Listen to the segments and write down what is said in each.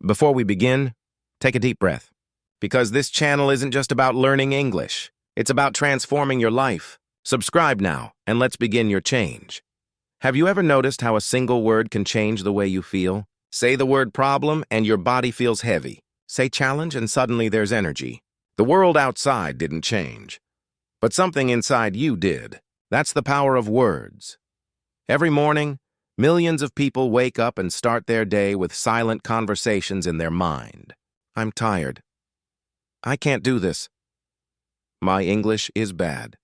Before we begin, take a deep breath. Because this channel isn't just about learning English. It's about transforming your life. Subscribe now, and let's begin your change. Have you ever noticed how a single word can change the way you feel? Say the word problem, and your body feels heavy. Say challenge, and suddenly there's energy. The world outside didn't change, but something inside you did. That's the power of words. Every morning, millions of people wake up and start their day with silent conversations in their mind. I'm tired. I can't do this. My English is bad.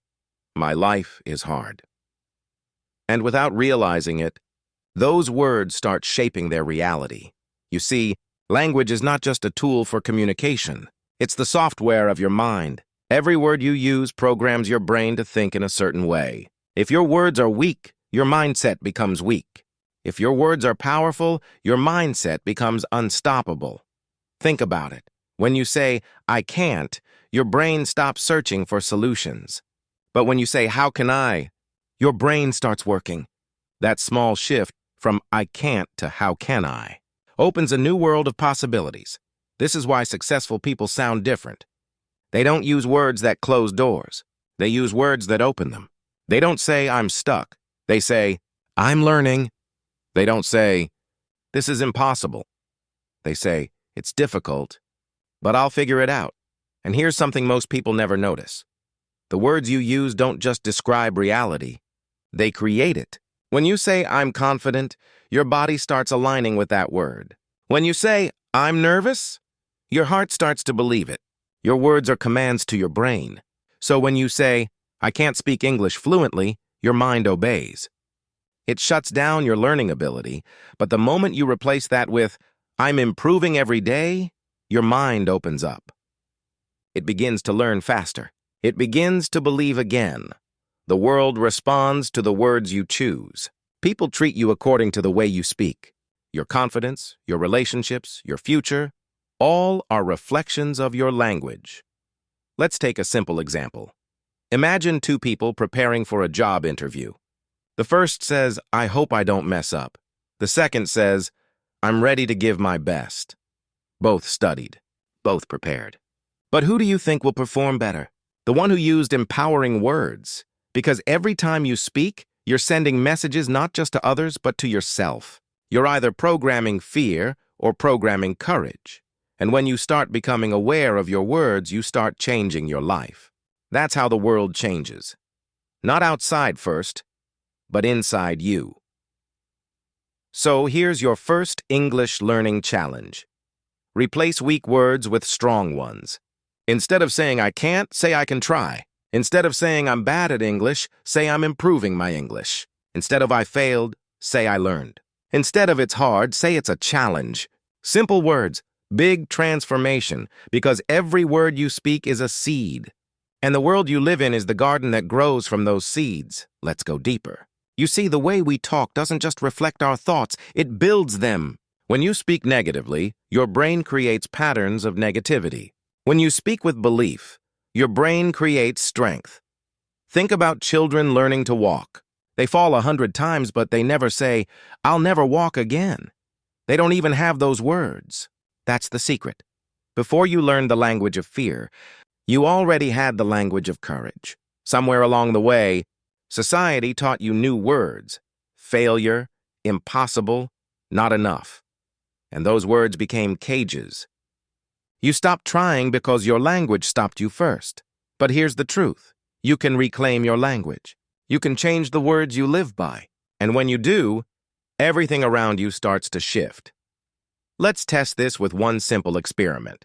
My life is hard. And without realizing it, those words start shaping their reality. You see, language is not just a tool for communication. It's the software of your mind. Every word you use programs your brain to think in a certain way. If your words are weak, your mindset becomes weak. If your words are powerful, your mindset becomes unstoppable. Think about it. When you say, I can't, your brain stops searching for solutions. But when you say, how can I, your brain starts working. That small shift from I can't to how can I opens a new world of possibilities. This is why successful people sound different. They don't use words that close doors. They use words that open them. They don't say, I'm stuck. They say, I'm learning. They don't say, this is impossible. They say, it's difficult, but I'll figure it out. And here's something most people never notice. The words you use don't just describe reality. They create it. When you say, I'm confident, your body starts aligning with that word. When you say, I'm nervous, your heart starts to believe it. Your words are commands to your brain. So when you say, I can't speak English fluently, your mind obeys. It shuts down your learning ability, but the moment you replace that with, I'm improving every day, your mind opens up. It begins to learn faster. It begins to believe again. The world responds to the words you choose. People treat you according to the way you speak. Your confidence, your relationships, your future, all are reflections of your language. Let's take a simple example. Imagine two people preparing for a job interview. The first says, I hope I don't mess up. The second says, I'm ready to give my best. Both studied, both prepared. But who do you think will perform better? The one who used empowering words. Because every time you speak, you're sending messages not just to others, but to yourself. You're either programming fear or programming courage. And when you start becoming aware of your words, you start changing your life. That's how the world changes. Not outside first, but inside you. So here's your first English learning challenge. Replace weak words with strong ones. Instead of saying I can't, say I can try. Instead of saying I'm bad at English, say I'm improving my English. Instead of I failed, say I learned. Instead of it's hard, say it's a challenge. Simple words, big transformation, because every word you speak is a seed. And the world you live in is the garden that grows from those seeds. Let's go deeper. You see, the way we talk doesn't just reflect our thoughts, it builds them. When you speak negatively, your brain creates patterns of negativity. When you speak with belief, your brain creates strength. Think about children learning to walk. They fall 100 times, but they never say, I'll never walk again. They don't even have those words. That's the secret. Before you learned the language of fear, you already had the language of courage. Somewhere along the way, society taught you new words. Failure, impossible, not enough. And those words became cages. You stopped trying because your language stopped you first. But here's the truth. You can reclaim your language. You can change the words you live by. And when you do, everything around you starts to shift. Let's test this with one simple experiment.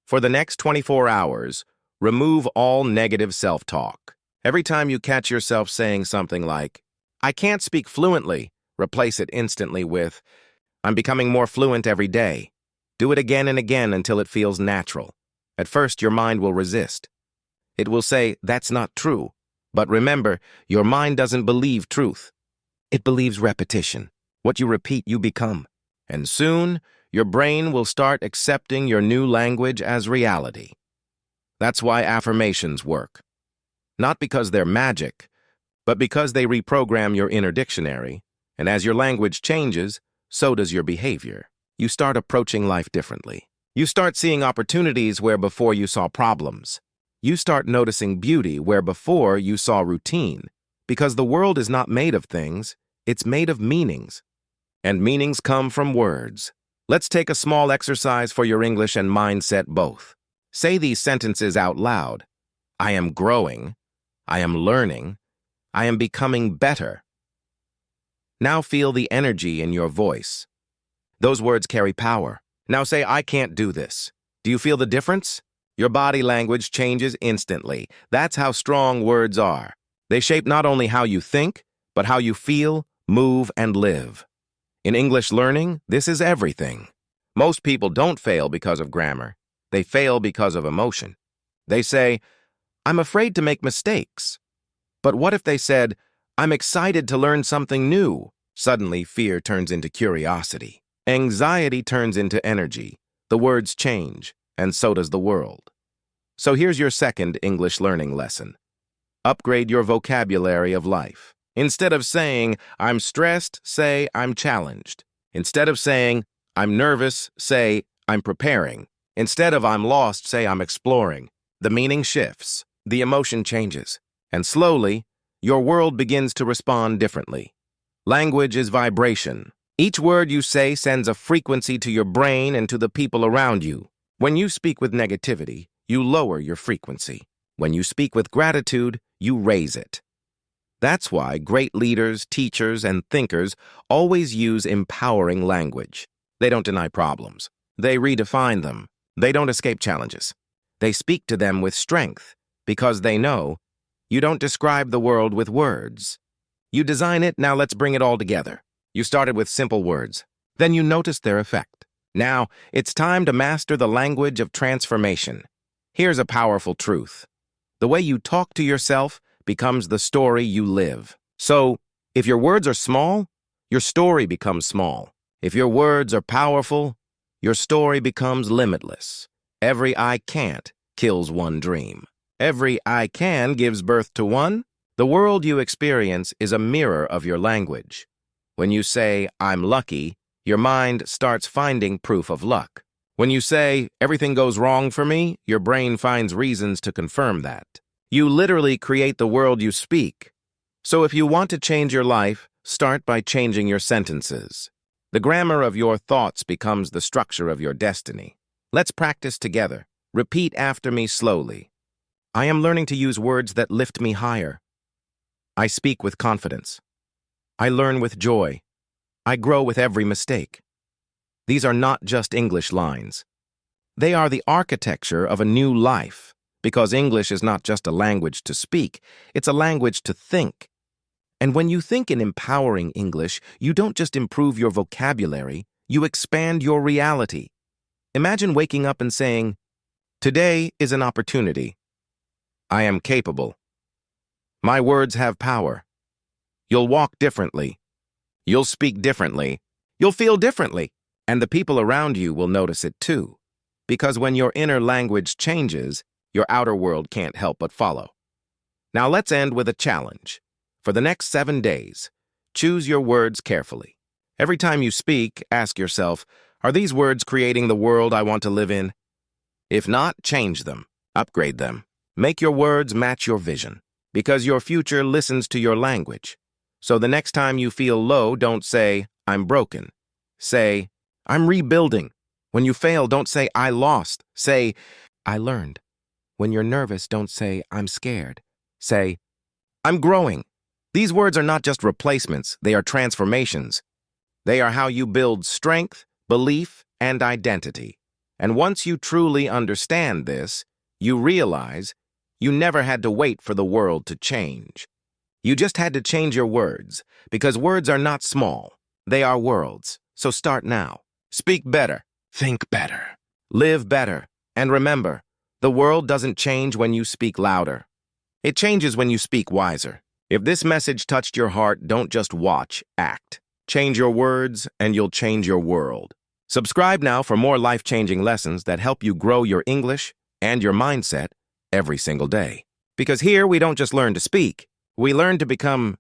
For the next 24 hours, remove all negative self-talk. Every time you catch yourself saying something like, I can't speak fluently, replace it instantly with, I'm becoming more fluent every day. Do it again and again until it feels natural. At first, your mind will resist. It will say, that's not true. But remember, your mind doesn't believe truth. It believes repetition. What you repeat, you become. And soon, your brain will start accepting your new language as reality. That's why affirmations work. Not because they're magic, but because they reprogram your inner dictionary, and as your language changes, so does your behavior. you start approaching life differently. You start seeing opportunities where before you saw problems. You start noticing beauty where before you saw routine. Because the world is not made of things, it's made of meanings. And meanings come from words. Let's take a small exercise for your English and mindset both. Say these sentences out loud. I am growing. I am learning. I am becoming better. Now feel the energy in your voice. Those words carry power. Now say, I can't do this. Do you feel the difference? Your body language changes instantly. That's how strong words are. They shape not only how you think, but how you feel, move, and live. In English learning, this is everything. Most people don't fail because of grammar. They fail because of emotion. They say, I'm afraid to make mistakes. But what if they said, I'm excited to learn something new? Suddenly, fear turns into curiosity. Anxiety turns into energy. The words change, and so does the world. So here's your second English learning lesson. Upgrade your vocabulary of life. Instead of saying, I'm stressed, say, I'm challenged. Instead of saying, I'm nervous, say, I'm preparing. Instead of I'm lost, say, I'm exploring. The meaning shifts, the emotion changes, and slowly, your world begins to respond differently. Language is vibration. Each word you say sends a frequency to your brain and to the people around you. When you speak with negativity, you lower your frequency. When you speak with gratitude, you raise it. That's why great leaders, teachers, and thinkers always use empowering language. They don't deny problems. They redefine them. They don't escape challenges. They speak to them with strength because they know you don't describe the world with words. You design it, now let's bring it all together. You started with simple words. Then you noticed their effect. Now, it's time to master the language of transformation. Here's a powerful truth. The way you talk to yourself becomes the story you live. So, if your words are small, your story becomes small. If your words are powerful, your story becomes limitless. Every I can't kills one dream. Every I can gives birth to one. The world you experience is a mirror of your language. When you say, I'm lucky, your mind starts finding proof of luck. When you say, everything goes wrong for me, your brain finds reasons to confirm that. You literally create the world you speak. So if you want to change your life, start by changing your sentences. The grammar of your thoughts becomes the structure of your destiny. Let's practice together. Repeat after me slowly. I am learning to use words that lift me higher. I speak with confidence. I learn with joy. I grow with every mistake. These are not just English lines. They are the architecture of a new life, because English is not just a language to speak, it's a language to think. And when you think in empowering English, you don't just improve your vocabulary, you expand your reality. Imagine waking up and saying, today is an opportunity. I am capable. My words have power. You'll walk differently. You'll speak differently. You'll feel differently. And the people around you will notice it too. Because when your inner language changes, your outer world can't help but follow. Now let's end with a challenge. For the next 7 days, choose your words carefully. Every time you speak, ask yourself, are these words creating the world I want to live in? If not, change them. Upgrade them. Make your words match your vision. Because your future listens to your language. So the next time you feel low, don't say, I'm broken. Say, I'm rebuilding. When you fail, don't say, I lost. Say, I learned. When you're nervous, don't say, I'm scared. Say, I'm growing. These words are not just replacements, they are transformations. They are how you build strength, belief, and identity. And once you truly understand this, you realize you never had to wait for the world to change. You just had to change your words, because words are not small. They are worlds. So start now. Speak better. Think better. Live better. And remember, the world doesn't change when you speak louder. It changes when you speak wiser. If this message touched your heart, don't just watch, act. Change your words, and you'll change your world. Subscribe now for more life-changing lessons that help you grow your English and your mindset every single day. Because here we don't just learn to speak, we learn to become